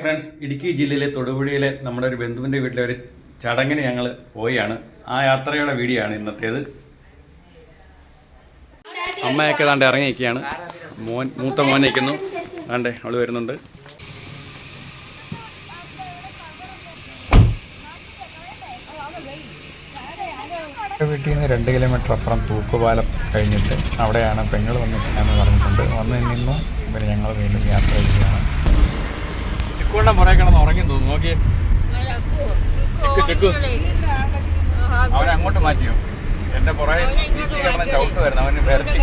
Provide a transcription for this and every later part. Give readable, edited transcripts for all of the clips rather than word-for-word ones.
Friends, Idukki ജില്ലയിലെ തൊടുപുഴയിലെ നമ്മുടെ ഒരു ബന്ധുവിൻ്റെ വീട്ടിലെ ഒരു ചടങ്ങിന് ഞങ്ങൾ പോയാണ്. ആ യാത്രയുടെ വീഡിയോ ആണ് ഇന്നത്തേത്. അമ്മയൊക്കെ ദാണ്ട് ഇറങ്ങി നിൽക്കുകയാണ്. മൂത്ത മോൻ നിൽക്കുന്നു. ദാണ്ടേ അവൾ വരുന്നുണ്ട്. വീട്ടിൽ നിന്ന് 2 കിലോമീറ്റർ അപ്പുറം തൂക്കുപാലം കഴിഞ്ഞിട്ട് അവിടെയാണ് പെങ്ങൾ വന്നിട്ടാന്ന് പറഞ്ഞിട്ടുണ്ട്. വന്ന് നിന്നു ഇവർ ഞങ്ങൾ വീണ്ടും യാത്ര ചെയ്യുകയാണ്. ചിക്കുണ്ട മുറ കിടന്ന് ഉറങ്ങി തോന്നുന്നു. നോക്കിയേ, ചിക്കു അവനെ അങ്ങോട്ട് മാറ്റിയോ? എന്റെ പുറകെ കിടന്ന ചവിട്ട് വരുന്നു. അവന് വരട്ടി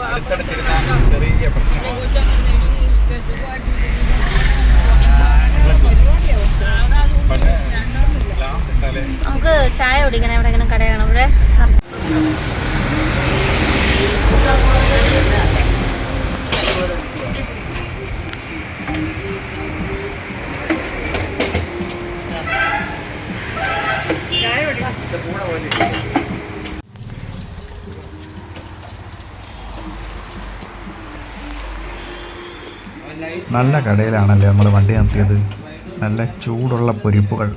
അടുത്തടുത്തിരുന്ന ചെറിയ പ്രശ്നമാണ്. നമുക്ക് ചായ കുടിക്കണം. എവിടെ ഇങ്ങനെ കട കാണും. ഇവിടെ നല്ല കടയിലാണല്ലേ നമ്മൾ വണ്ടി നിർത്തിയത്. നല്ല ചൂടുള്ള പൊരിപ്പുകൾ.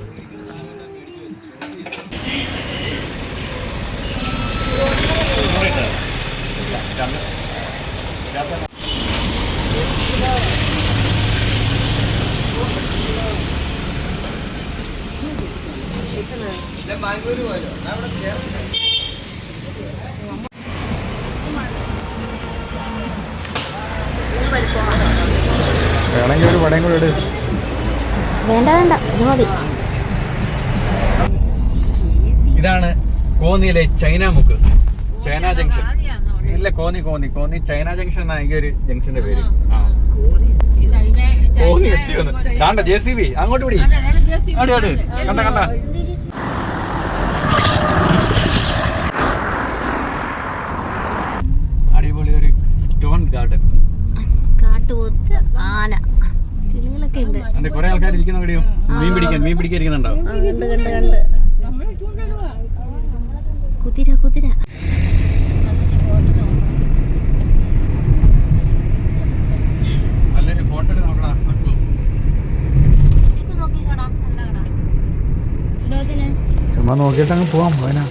വേണമെങ്കിൽ ഒരു വടയും കൂടെ ഇട്. വേണ്ട ഇത് മതി. ഇതാണ് കോന്നിയിലെ ചൈന മുക്ക്, ചൈന ജംഗ്ഷൻ. ഇല്ല, കോന്നി ചൈന ജംഗ്ഷൻ എന്നാണ് ഈ ഒരു ജംഗ്ഷന്റെ പേര്. കോന്നി എത്തി വന്ന് കാണ്ട JCB അങ്ങോട്ട് പിടി. കണ്ട അടിപൊളി ഒരു സ്റ്റോൺ ഗാർഡൻ. കാട്ടുപോത്ത്, ആന, കിളികളൊക്കെ ഉണ്ട്. അതെ, കുറെ ആൾക്കാർ ഇരിക്കുന്ന വീഡിയോ. മീൻ പിടിക്കാൻ ഇരിക്കുന്നുണ്ടാവും. കണ്ട് കുതിര നല്ലൊരു ഹോട്ടൽ നോക്കടാ. ചുമ്മാ നോക്കിയിട്ട് അങ്ങ് പോവാം. അതിനാ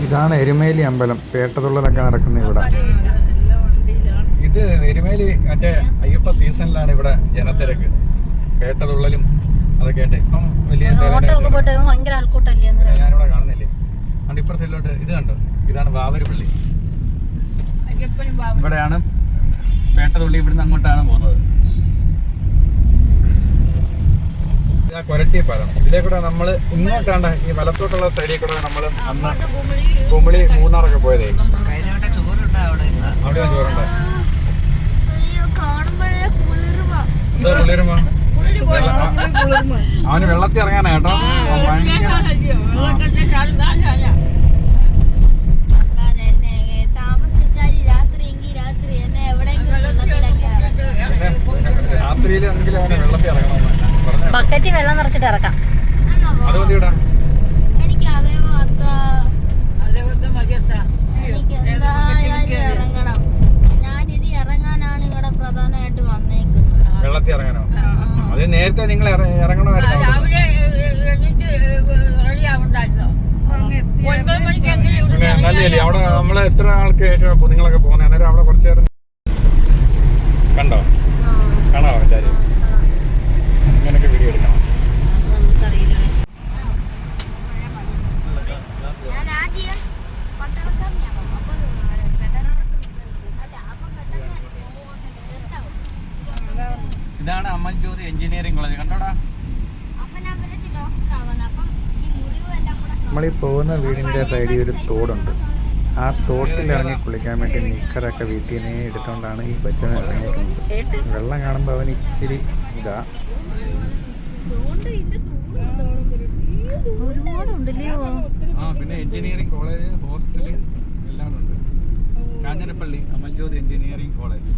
ഇതാണ് എരുമേലി അമ്പലം. പേട്ടതുള്ളലൊക്കെ നടക്കുന്ന ഇവിടെ. ഇത് എരുമേലി മറ്റേ അയ്യപ്പ സീസണിലാണ് ഇവിടെ ജനത്തിരക്ക്. പേട്ടതുള്ളലും അതൊക്കെ ആയിട്ട് ഇപ്പം വലിയ ഞാനിവിടെ കാണുന്നില്ലേ. അതുകൊണ്ട് ഇപ്പുറ സൈഡിലോട്ട് ഇത് കണ്ടോ, ഇതാണ് വാവരുപള്ളി. ഇവിടെയാണ് പേട്ടതുള്ളി. ഇവിടുന്ന് അങ്ങോട്ടാണ് പോകുന്നത്. ഇതാ കൊരട്ടി പാലം. ഇതിലേ കൂടെ നമ്മൾ ഇങ്ങോട്ടാണ്, ഈ വലത്തോട്ടുള്ള സൈഡിൽ കൂടെ നമ്മൾ അന്ന് കുമിളി മൂന്നാറൊക്കെ പോയതേ. അവിടെ ചോറുണ്ട്. കുളിരുമ അവന് വെള്ളത്തിൽ ഇറങ്ങാനാ കേട്ടോ. രാത്രിയിലെങ്കിലും അവന് വെള്ളത്തിൽ ഇറങ്ങണം. ബക്കറ്റ് വെള്ളം നിറച്ചിട്ട് ഇറക്കാം. അത് മതി ഇവിടെ. എനിക്ക് ഇറങ്ങണം. ഞാനിത് ഇറങ്ങാനാണ് ഇവിടെ പ്രധാനമായിട്ട് വന്നേക്കുന്നത്. വെള്ളത്തിൽ ഇറങ്ങാനോ? അത് നേരത്തെ നിങ്ങൾ ഇറങ്ങണമായിരുന്നു. നല്ലല്ലേ അവിടെ നമ്മള് എത്ര ആൾക്ക് ശേഷം നിങ്ങളൊക്കെ പോകുന്നത്? അന്നേരം അവിടെ കുറച്ചു നേരം കണ്ടോ, കാണാവോ എല്ലാവരും? ഇങ്ങനൊക്കെ വീഡിയോ എടുക്കണം. ഇതാണ് അമൽ ജ്യോതി എഞ്ചിനീയറിംഗ് കോളേജ്. കണ്ടോടാ. നമ്മളീ പോകുന്ന വീടിൻ്റെ സൈഡിൽ ഒരു തോടുണ്ട്. ആ തോട്ടിലിറങ്ങി കുളിക്കാൻ വേണ്ടി നിക്കറൊക്കെ വീട്ടിൽ നിന്ന് എടുത്തുകൊണ്ടാണ് ഈ ബച്ചൻ ഇറങ്ങിയിരിക്കുന്നത്. വെള്ളം കാണുമ്പോൾ അവൻ ഇച്ചിരി ഇതാ. പിന്നെ എഞ്ചിനീയറിംഗ് കോളേജ്, ഹോസ്റ്റല് എല്ലാം ഉണ്ട്. Kanjirappally Amal Jyothi engineering college.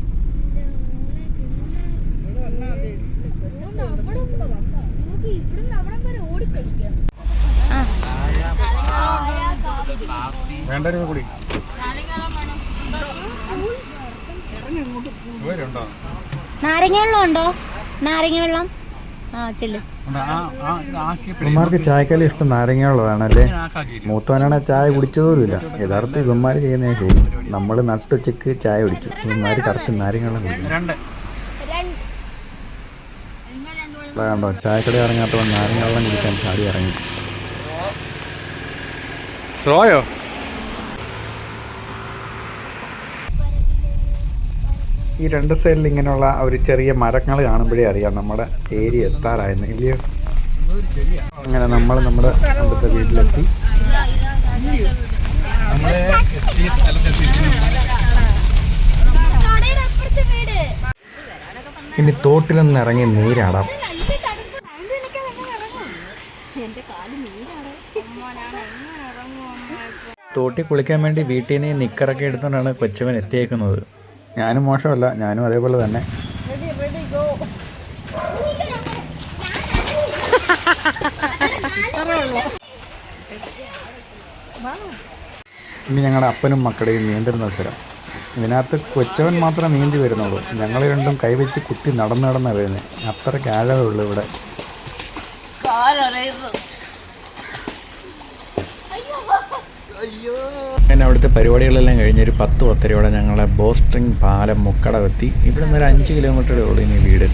വേണ്ട കൂടി ഇവരുണ്ടോ? നാരങ്ങ വെള്ളം ഉണ്ടോ? നാരങ്ങ വെള്ളം ചെല്ല്. ഇവന്മാർക്ക് ചായക്കാലം ഇഷ്ടം നാരങ്ങയുള്ളതാണല്ലേ. മൂത്തവനാണ് ചായ കുടിച്ചതുപോലുമില്ല. യഥാർത്ഥം ഇവന്മാർ ചെയ്യുന്നേ ശരി. നമ്മൾ നട്ടുച്ചയ്ക്ക് ചായ കുടിച്ചു, ഇവന്മാർ കറക്റ്റ് നാരങ്ങ കുടിക്കും. കണ്ടോ ചായക്കട ഇറങ്ങാത്തവൻ നാരങ്ങ വെള്ളം കുടിക്കാൻ ചാടി ഇറങ്ങി. സ്ലോയോ? ഈ രണ്ട് സൈഡിൽ ഇങ്ങനെയുള്ള ഒരു ചെറിയ മരങ്ങൾ കാണുമ്പോഴേ അറിയാം നമ്മുടെ ഏരിയ എത്താറായിരുന്നു, ഇല്ലയോ? അങ്ങനെ നമ്മൾ നമ്മുടെ അവിടുത്തെ വീട്ടിലെത്തി. ഇനി തോട്ടിലൊന്ന് ഇറങ്ങി നീരാടാം. തോട്ടിൽ കുളിക്കാൻ വേണ്ടി വീട്ടിൽ നിന്ന് നിക്കറൊക്കെ എടുത്തുകൊണ്ടാണ് കൊച്ചവൻ എത്തിയേക്കുന്നത്. ഞാനും മോശമല്ല, ഞാനും അതേപോലെ തന്നെ. ഇനി ഞങ്ങളുടെ അപ്പനും മക്കളുടെയും നീന്തൽ മത്സരം. ഇതിനകത്ത് കൊച്ചവൻ മാത്രമേ നീന്തി വരുന്നുള്ളൂ. ഞങ്ങൾ രണ്ടും കൈവച്ച് കുത്തി നടന്ന് വരുന്നത്. അത്രയ്ക്ക് ആഴമേ ഉള്ളൂ ഇവിടെ. അങ്ങനെ അവിടുത്തെ പരിപാടികളെല്ലാം കഴിഞ്ഞ് ഒരു 10-10:30 ഞങ്ങളെ ബോസ്ട്രിങ് പാലം മുക്കട എത്തി. ഇവിടെ നിന്ന് ഒരു 5 കിലോമീറ്ററേ ഉള്ളൂ ഇനി വീട്.